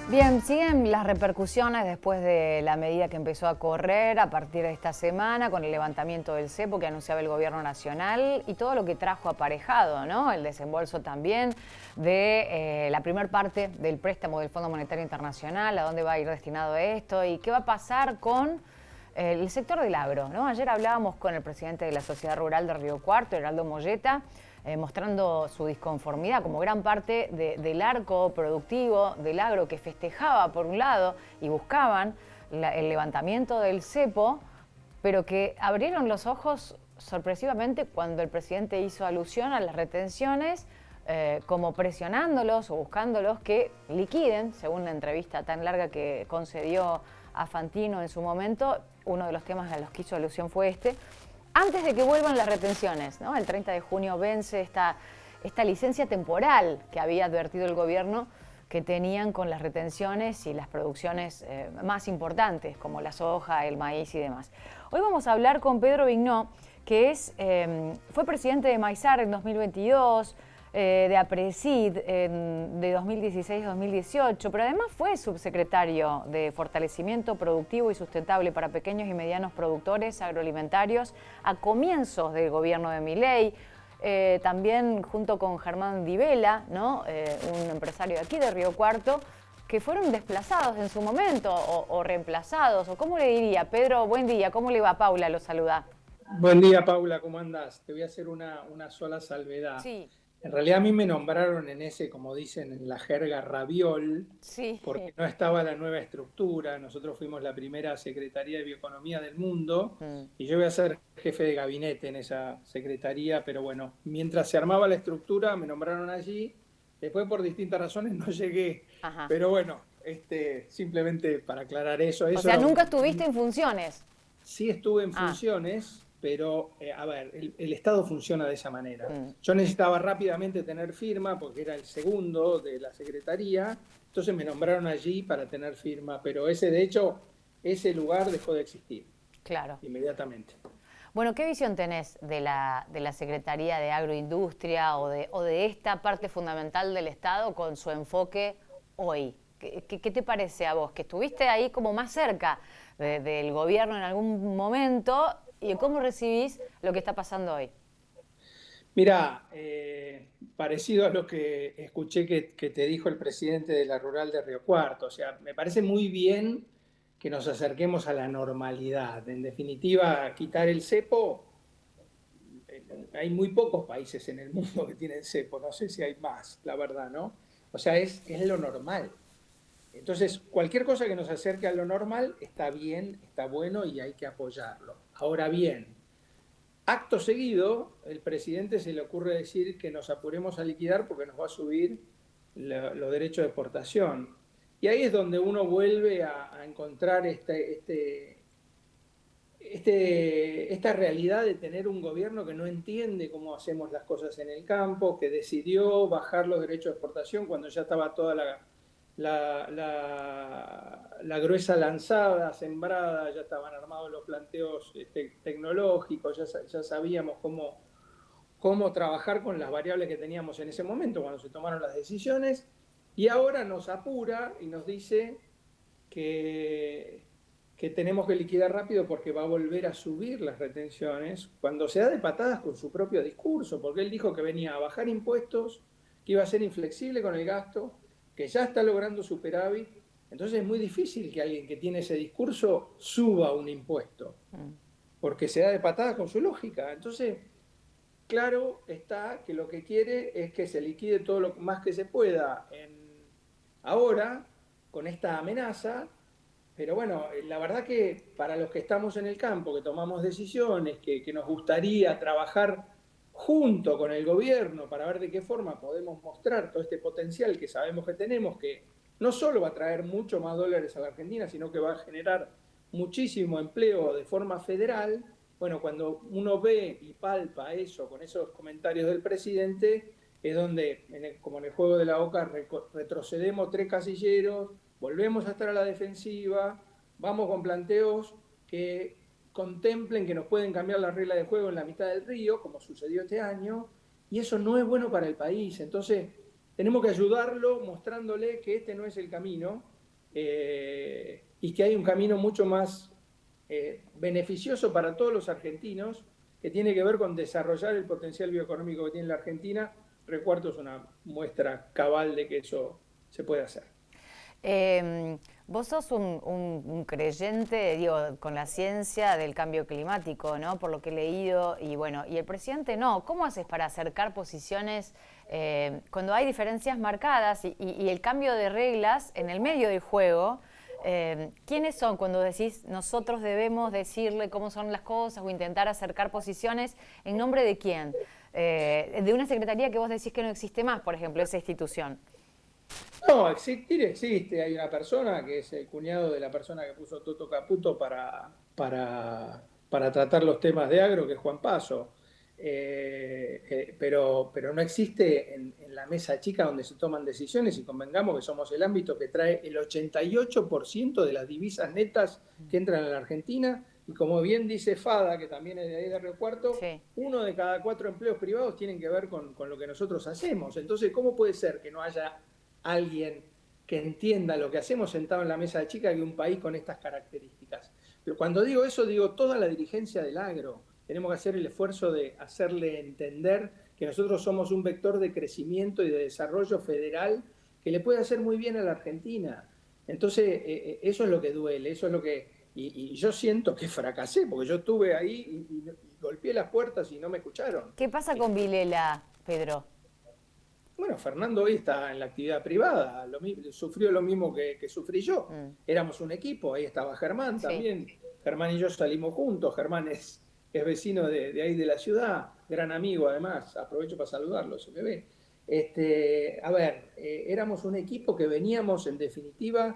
Bien, siguen las repercusiones después de la medida que empezó a correr a partir de esta semana con el levantamiento del cepo que anunciaba el gobierno nacional y todo lo que trajo aparejado, ¿no? El desembolso también de la primera parte del préstamo del Fondo Monetario Internacional, a dónde va a ir destinado esto y qué va a pasar con el sector del agro, ¿no? Ayer hablábamos con el presidente de la Sociedad Rural de Río Cuarto, Heraldo Molleta, mostrando su disconformidad como gran parte del arco productivo del agro que festejaba por un lado y buscaban el levantamiento del cepo, pero que abrieron los ojos sorpresivamente cuando el presidente hizo alusión a las retenciones, como presionándolos o buscándolos que liquiden, según una entrevista tan larga que concedió a Fantino en su momento. Uno de los temas a los que hizo alusión fue este, antes de que vuelvan las retenciones, ¿no? El 30 de junio vence esta licencia temporal que había advertido el gobierno que tenían con las retenciones y las producciones más importantes, como la soja, el maíz y demás. Hoy vamos a hablar con Pedro Vignó, que fue presidente de Maizar en 2022, de APRESID de 2016-2018, pero además fue subsecretario de Fortalecimiento Productivo y Sustentable para Pequeños y Medianos Productores Agroalimentarios a comienzos del gobierno de Milei, también junto con Germán Di Vela, ¿no? Un empresario de aquí de Río Cuarto, que fueron desplazados en su momento o reemplazados, o cómo le diría. Pedro, buen día, ¿cómo le va? Paula lo saluda. Buen día, Paula, ¿cómo andás? Te voy a hacer una sola salvedad. Sí. En realidad a mí me nombraron en ese, como dicen en la jerga, raviol, Sí. porque no estaba la nueva estructura. Nosotros fuimos la primera Secretaría de Bioeconomía del mundo y yo voy a ser jefe de gabinete en esa secretaría, pero bueno, mientras se armaba la estructura me nombraron allí. Después por distintas razones no llegué. Ajá. Pero bueno, simplemente para aclarar eso. O sea, nunca estuviste en funciones. Sí estuve en funciones, pero a ver, el Estado funciona de esa manera. Yo necesitaba rápidamente tener firma porque era el segundo de la Secretaría, entonces me nombraron allí para tener firma, pero de hecho, ese lugar dejó de existir. Claro. Inmediatamente. Bueno, ¿qué visión tenés de la Secretaría de Agroindustria o de esta parte fundamental del Estado con su enfoque hoy? ¿Qué te parece a vos? Que estuviste ahí como más cerca del gobierno en algún momento, y cómo recibís lo que está pasando hoy. Mira, parecido a lo que escuché que te dijo el presidente de la Rural de Río Cuarto, o sea, me parece muy bien que nos acerquemos a la normalidad. En definitiva, quitar el cepo, hay muy pocos países en el mundo que tienen cepo, no sé si hay más, la verdad, ¿no? O sea, es lo normal. Entonces, cualquier cosa que nos acerque a lo normal está bien, está bueno y hay que apoyarlo. Ahora bien, acto seguido, el presidente se le ocurre decir que nos apuremos a liquidar porque nos va a subir los derechos de exportación. Y ahí es donde uno vuelve a encontrar esta realidad de tener un gobierno que no entiende cómo hacemos las cosas en el campo, que decidió bajar los derechos de exportación cuando ya estaba toda la gruesa lanzada, sembrada, ya estaban armados los planteos tecnológicos, ya sabíamos cómo trabajar con las variables que teníamos en ese momento cuando se tomaron las decisiones, y ahora nos apura y nos dice que tenemos que liquidar rápido porque va a volver a subir las retenciones, cuando se da de patadas con su propio discurso, porque él dijo que venía a bajar impuestos, que iba a ser inflexible con el gasto, que ya está logrando superávit. Entonces es muy difícil que alguien que tiene ese discurso suba un impuesto, porque se da de patadas con su lógica. Entonces, claro está que lo que quiere es que se liquide todo lo más que se pueda ahora, con esta amenaza. Pero bueno, la verdad que para los que estamos en el campo, que tomamos decisiones, que nos gustaría trabajar junto con el gobierno para ver de qué forma podemos mostrar todo este potencial que sabemos que tenemos, que no solo va a traer mucho más dólares a la Argentina, sino que va a generar muchísimo empleo de forma federal. Bueno, cuando uno ve y palpa eso con esos comentarios del presidente, es donde, como en el juego de la OCA, retrocedemos 3 casilleros, volvemos a estar a la defensiva, vamos con planteos que contemplen que nos pueden cambiar las reglas de juego en la mitad del río, como sucedió este año, y eso no es bueno para el país. Entonces, tenemos que ayudarlo mostrándole que este no es el camino y que hay un camino mucho más beneficioso para todos los argentinos, que tiene que ver con desarrollar el potencial bioeconómico que tiene la Argentina. Río Cuarto es una muestra cabal de que eso se puede hacer. Vos sos un creyente, digo, con la ciencia del cambio climático, ¿no? Por lo que he leído, y bueno, y el presidente no. ¿Cómo haces para acercar posiciones cuando hay diferencias marcadas y el cambio de reglas en el medio del juego? ¿Quiénes son cuando decís nosotros debemos decirle cómo son las cosas o intentar acercar posiciones? ¿En nombre de quién? De una secretaría que vos decís que no existe más, por ejemplo, esa institución. No, existir existe. Hay una persona que es el cuñado de la persona que puso Toto Caputo para tratar los temas de agro, que es Juan Paso. Pero no existe en la mesa chica donde se toman decisiones, y convengamos que somos el ámbito que trae el 88% de las divisas netas que entran a la Argentina. Y como bien dice Fada, que también es de ahí de Río Cuarto, Sí. 1 de cada 4 empleos privados tienen que ver con lo que nosotros hacemos. Entonces, ¿cómo puede ser que no haya alguien que entienda lo que hacemos sentado en la mesa chica de un país con estas características? Pero cuando digo eso, digo toda la dirigencia del agro. Tenemos que hacer el esfuerzo de hacerle entender que nosotros somos un vector de crecimiento y de desarrollo federal que le puede hacer muy bien a la Argentina. Entonces, eso es lo que duele, eso es lo que... Y yo siento que fracasé, porque yo estuve ahí y golpeé las puertas y no me escucharon. ¿Qué pasa con Vilela, Pedro? Bueno, Fernando hoy está en la actividad privada, sufrió lo mismo que sufrí yo. Éramos un equipo, ahí estaba Germán también. Sí. Germán y yo salimos juntos, Germán es vecino de ahí de la ciudad, gran amigo además, aprovecho para saludarlo, se me ve. Éramos un equipo que veníamos en definitiva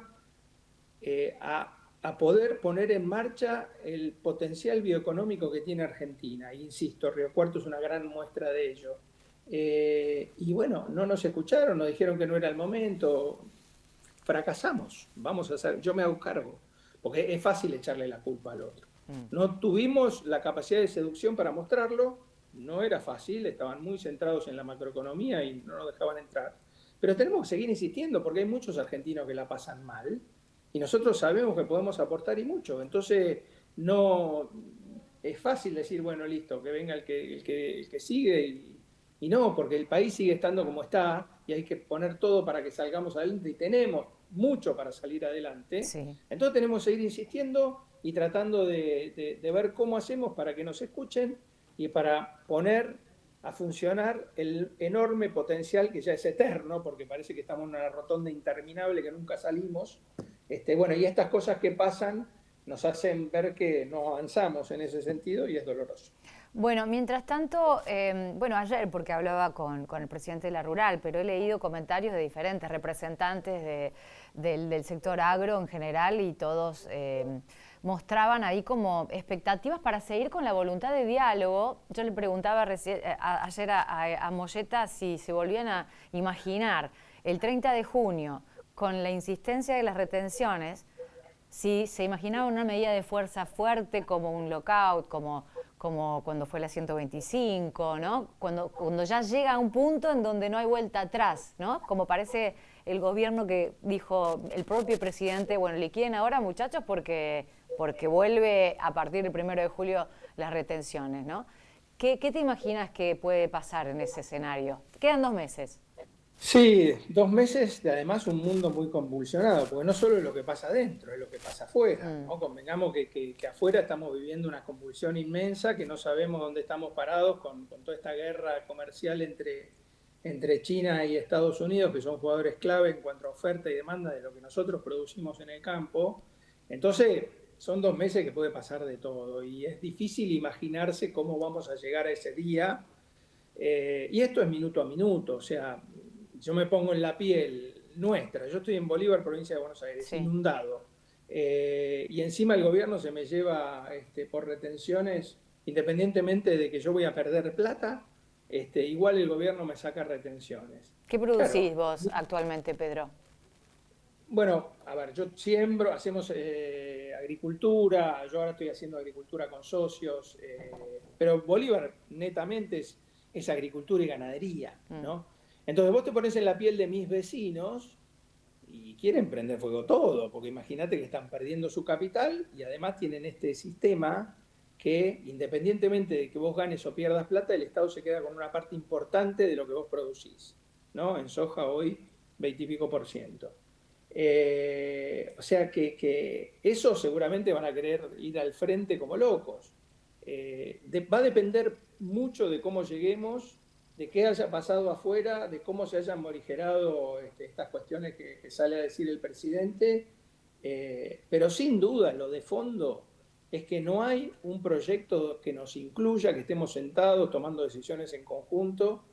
a poder poner en marcha el potencial bioeconómico que tiene Argentina. Insisto, Río Cuarto es una gran muestra de ello. Y bueno, no nos escucharon, nos dijeron que no era el momento, fracasamos, vamos a hacer, yo me hago cargo, porque es fácil echarle la culpa al otro. No tuvimos la capacidad de seducción para mostrarlo, no era fácil, estaban muy centrados en la macroeconomía y no nos dejaban entrar. Pero tenemos que seguir insistiendo, porque hay muchos argentinos que la pasan mal y nosotros sabemos que podemos aportar y mucho. Entonces, no es fácil decir, bueno, listo, que venga el que sigue. Y no, porque el país sigue estando como está y hay que poner todo para que salgamos adelante, y tenemos mucho para salir adelante. Sí. Entonces tenemos que seguir insistiendo y tratando de ver cómo hacemos para que nos escuchen y para poner a funcionar el enorme potencial que ya es eterno, porque parece que estamos en una rotonda interminable que nunca salimos. Bueno, y estas cosas que pasan nos hacen ver que no avanzamos en ese sentido y es doloroso. Bueno, mientras tanto, ayer, porque hablaba con el presidente de la Rural, pero he leído comentarios de diferentes representantes del sector agro en general y todos mostraban ahí como expectativas para seguir con la voluntad de diálogo. Yo le preguntaba ayer a Moyeta si se volvían a imaginar el 30 de junio con la insistencia de las retenciones, si se imaginaba una medida de fuerza fuerte como un lockout, como cuando fue la 125, ¿no? Cuando ya llega a un punto en donde no hay vuelta atrás, ¿no? Como parece el gobierno que dijo el propio presidente, bueno, liquiden ahora, muchachos, porque vuelve a partir del 1 de julio las retenciones, ¿no? ¿Qué te imaginas que puede pasar en ese escenario? Quedan 2 meses. Sí, 2 meses de además un mundo muy convulsionado, porque no solo es lo que pasa adentro, es lo que pasa afuera, ¿no? Convengamos que afuera estamos viviendo una convulsión inmensa, que no sabemos dónde estamos parados con toda esta guerra comercial entre China y Estados Unidos, que son jugadores clave en cuanto a oferta y demanda de lo que nosotros producimos en el campo. Entonces, son 2 meses que puede pasar de todo y es difícil imaginarse cómo vamos a llegar a ese día. Y esto es minuto a minuto, o sea, yo me pongo en la piel nuestra. Yo estoy en Bolívar, provincia de Buenos Aires, sí, inundado. Y encima el gobierno se me lleva por retenciones, independientemente de que yo voy a perder plata, igual el gobierno me saca retenciones. ¿Qué producís vos actualmente, Pedro? Bueno, a ver, yo siembro, hacemos agricultura, yo ahora estoy haciendo agricultura con socios, pero Bolívar netamente es agricultura y ganadería, ¿no? Entonces vos te pones en la piel de mis vecinos y quieren prender fuego todo, porque imagínate que están perdiendo su capital y además tienen este sistema que independientemente de que vos ganes o pierdas plata, el Estado se queda con una parte importante de lo que vos producís, ¿no? En soja hoy 20 y pico %. O sea que eso seguramente van a querer ir al frente como locos. Va a depender mucho de cómo lleguemos, de qué haya pasado afuera, de cómo se hayan morigerado estas cuestiones que sale a decir el presidente, pero sin duda lo de fondo es que no hay un proyecto que nos incluya, que estemos sentados tomando decisiones en conjunto,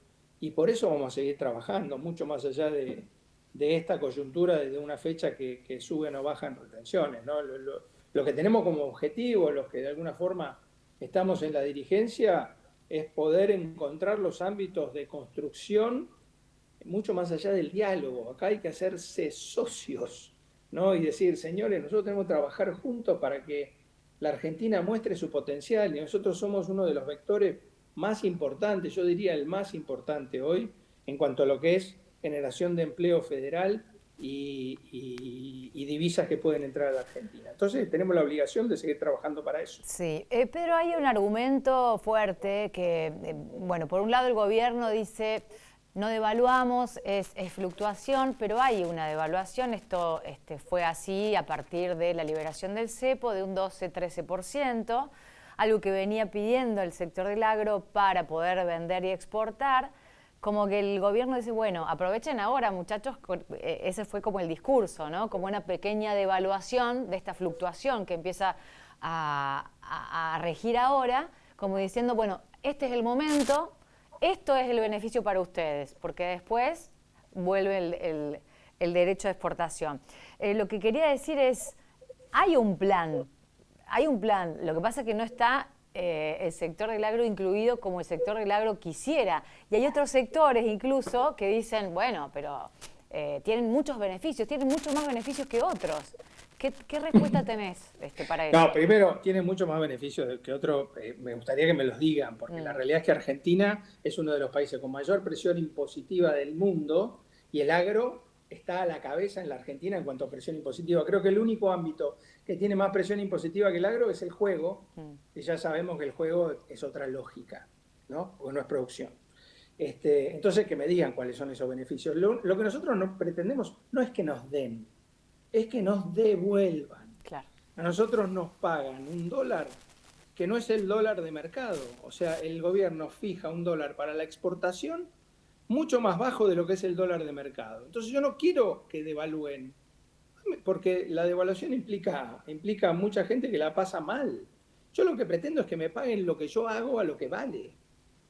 y por eso vamos a seguir trabajando, mucho más allá de esta coyuntura de una fecha que suben o bajan retenciones, ¿no? Lo que tenemos como objetivo, los que de alguna forma estamos en la dirigencia, es poder encontrar los ámbitos de construcción mucho más allá del diálogo. Acá hay que hacerse socios, ¿no? Y decir, señores, nosotros tenemos que trabajar juntos para que la Argentina muestre su potencial, y nosotros somos uno de los vectores más importantes, yo diría el más importante hoy, en cuanto a lo que es generación de empleo federal y divisas que pueden entrar a la Argentina. Entonces tenemos la obligación de seguir trabajando para eso. Sí, pero hay un argumento fuerte que, bueno, por un lado el gobierno dice, no devaluamos, es fluctuación, pero hay una devaluación. Esto fue así a partir de la liberación del cepo de un 12-13%, algo que venía pidiendo el sector del agro para poder vender y exportar. Como que el gobierno dice, bueno, aprovechen ahora, muchachos, ese fue como el discurso, ¿no? Como una pequeña devaluación de esta fluctuación que empieza a regir ahora, como diciendo, bueno, este es el momento, esto es el beneficio para ustedes, porque después vuelve el derecho de exportación. Lo que quería decir es, hay un plan, lo que pasa es que no está el sector del agro incluido como el sector del agro quisiera. Y hay otros sectores incluso que dicen, bueno, pero tienen muchos beneficios, tienen muchos más beneficios que otros. ¿Qué respuesta tenés para eso? No, primero, tiene muchos más beneficios que otros. Me gustaría que me los digan, porque la realidad es que Argentina es uno de los países con mayor presión impositiva del mundo, y el agro está a la cabeza en la Argentina en cuanto a presión impositiva. Creo que el único ámbito que tiene más presión impositiva que el agro es el juego, y ya sabemos que el juego es otra lógica, ¿no? Porque no es producción. Entonces, que me digan cuáles son esos beneficios. Lo que nosotros no pretendemos no es que nos den, es que nos devuelvan. Claro. A nosotros nos pagan $1 que no es el dólar de mercado. O sea, el gobierno fija $1 para la exportación mucho más bajo de lo que es el dólar de mercado. Entonces yo no quiero que devalúen, porque la devaluación implica a mucha gente que la pasa mal. Yo lo que pretendo es que me paguen lo que yo hago a lo que vale.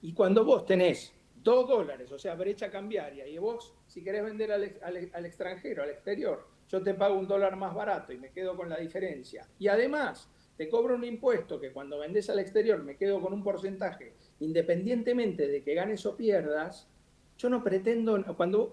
Y cuando vos tenés $2, o sea, brecha cambiaria, y vos, si querés vender al extranjero, al exterior, yo te pago $1 más barato y me quedo con la diferencia. Y además, te cobro un impuesto que cuando vendés al exterior me quedo con un porcentaje, independientemente de que ganes o pierdas. Yo no pretendo,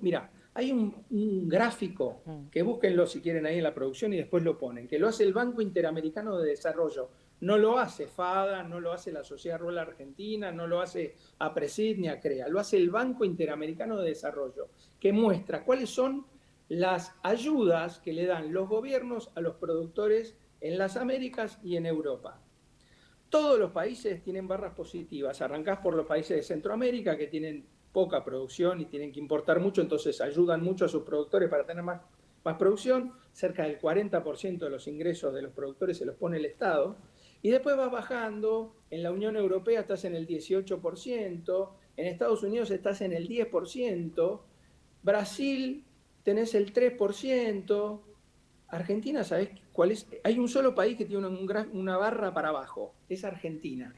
mira, hay un gráfico, que búsquenlo si quieren ahí en la producción y después lo ponen, que lo hace el Banco Interamericano de Desarrollo. No lo hace FADA, no lo hace la Sociedad Rural Argentina, no lo hace APRESID ni ACREA, lo hace el Banco Interamericano de Desarrollo, que muestra cuáles son las ayudas que le dan los gobiernos a los productores en las Américas y en Europa. Todos los países tienen barras positivas. Arrancás por los países de Centroamérica, que tienen poca producción y tienen que importar mucho, entonces ayudan mucho a sus productores para tener más producción. Cerca del 40% de los ingresos de los productores se los pone el Estado. Y después vas bajando. En la Unión Europea estás en el 18%, en Estados Unidos estás en el 10%, Brasil tenés el 3%, Argentina, ¿sabés cuál es? Hay un solo país que tiene una barra para abajo, es Argentina,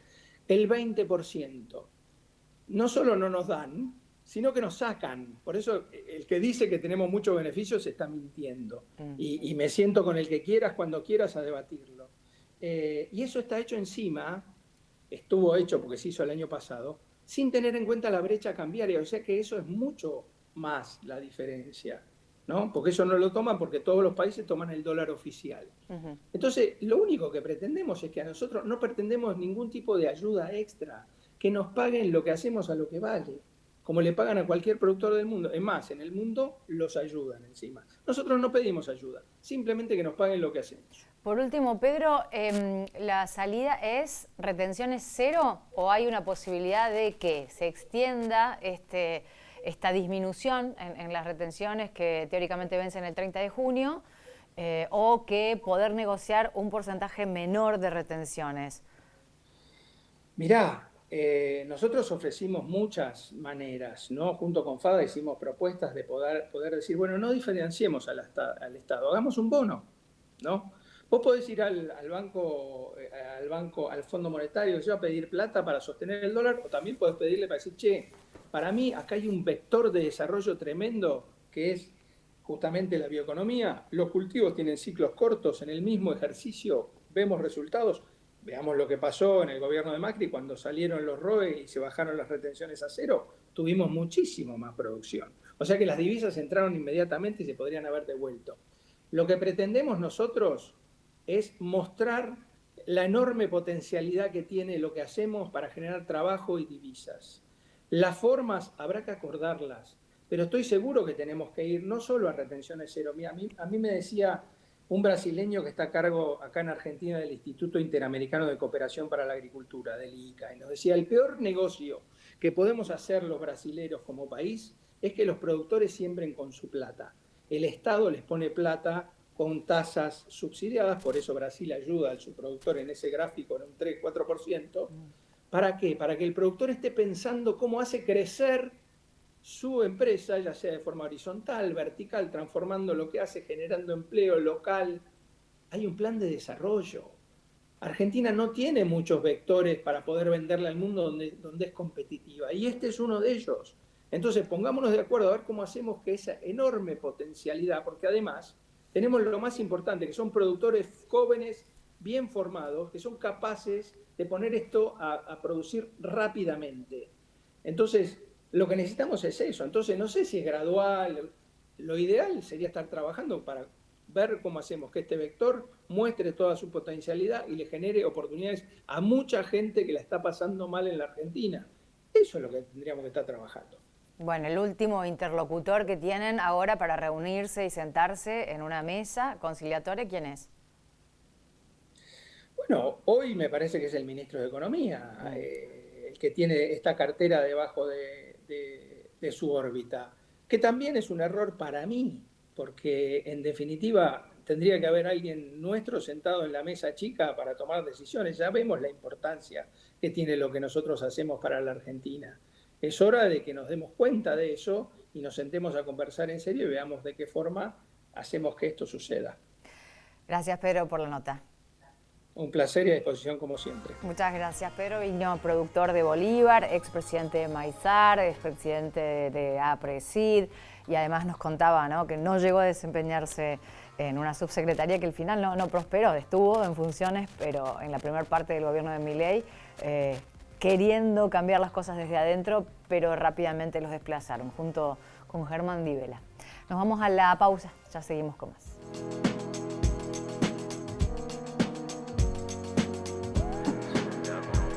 el 20%. No solo no nos dan, sino que nos sacan. Por eso el que dice que tenemos muchos beneficios se está mintiendo. Y me siento con el que quieras, cuando quieras, a debatirlo. Y eso está hecho encima, estuvo hecho porque se hizo el año pasado, sin tener en cuenta la brecha cambiaria. O sea que eso es mucho más la diferencia, ¿no? Porque eso no lo toman porque todos los países toman el dólar oficial. Entonces, lo único que pretendemos es que a nosotros no pretendemos ningún tipo de ayuda extra, que nos paguen lo que hacemos a lo que vale. como le pagan a cualquier productor del mundo. Es más, en el mundo los ayudan encima. Nosotros no pedimos ayuda, simplemente que nos paguen lo que hacemos. Por último, Pedro, ¿la salida es retenciones cero o hay una posibilidad de que se extienda esta disminución en las retenciones que teóricamente vencen el 30 de junio o que poder negociar un porcentaje menor de retenciones? Mirá, nosotros ofrecimos muchas maneras, ¿no? Junto con FADA hicimos propuestas de poder decir, bueno, no diferenciemos al Estado, hagamos un bono, ¿no? Vos podés ir al banco, al Fondo Monetario, a pedir plata para sostener el dólar, o también podés pedirle para decir, che, para mí acá hay un vector de desarrollo tremendo que es justamente la bioeconomía. Los cultivos tienen ciclos cortos, en el mismo ejercicio vemos resultados. Veamos lo que pasó en el gobierno de Macri cuando salieron los ROE y se bajaron las retenciones a cero, tuvimos muchísimo más producción. O sea que las divisas entraron inmediatamente y se podrían haber devuelto. Lo que pretendemos nosotros es mostrar la enorme potencialidad que tiene lo que hacemos para generar trabajo y divisas. Las formas habrá que acordarlas, pero estoy seguro que tenemos que ir no solo a retenciones cero. A mí me decía un brasileño que está a cargo acá en Argentina del Instituto Interamericano de Cooperación para la Agricultura, del IICA, y nos decía, el peor negocio que podemos hacer los brasileros como país es que los productores siembren con su plata. El Estado les pone plata con tasas subsidiadas, por eso Brasil ayuda a su productor en ese gráfico en un 3-4%. ¿Para qué? Para que el productor esté pensando cómo hace crecer su empresa, ya sea de forma horizontal, vertical, transformando lo que hace, generando empleo local. Hay un plan de desarrollo. Argentina no tiene muchos vectores para poder venderle al mundo donde es competitiva, y este es uno de ellos. Entonces pongámonos de acuerdo a ver cómo hacemos que esa enorme potencialidad, porque además tenemos lo más importante, que son productores jóvenes, bien formados, que son capaces de poner esto a producir rápidamente. Entonces, lo que necesitamos es eso. Entonces, no sé si es gradual. Lo ideal sería estar trabajando para ver cómo hacemos que este vector muestre toda su potencialidad y le genere oportunidades a mucha gente que la está pasando mal en la Argentina. Eso es lo que tendríamos que estar trabajando. Bueno, el último interlocutor que tienen ahora para reunirse y sentarse en una mesa conciliatoria, ¿quién es? Bueno, hoy me parece que es el ministro de Economía, el que tiene esta cartera debajo de su órbita, que también es un error para mí, porque en definitiva tendría que haber alguien nuestro sentado en la mesa chica para tomar decisiones. Ya vemos la importancia que tiene lo que nosotros hacemos para la Argentina. Es hora de que nos demos cuenta de eso y nos sentemos a conversar en serio y veamos de qué forma hacemos que esto suceda. Gracias, Pedro, por la nota. Un placer y a disposición como siempre. Muchas gracias, Pedro Viñó, productor de Bolívar, expresidente de Maizar, expresidente de APRESID, y además nos contaba, ¿no?, que no llegó a desempeñarse en una subsecretaría que al final no prosperó, estuvo en funciones, pero en la primera parte del gobierno de Milei, queriendo cambiar las cosas desde adentro, pero rápidamente los desplazaron, junto con Germán Di Vela. Nos vamos a la pausa, ya seguimos con más.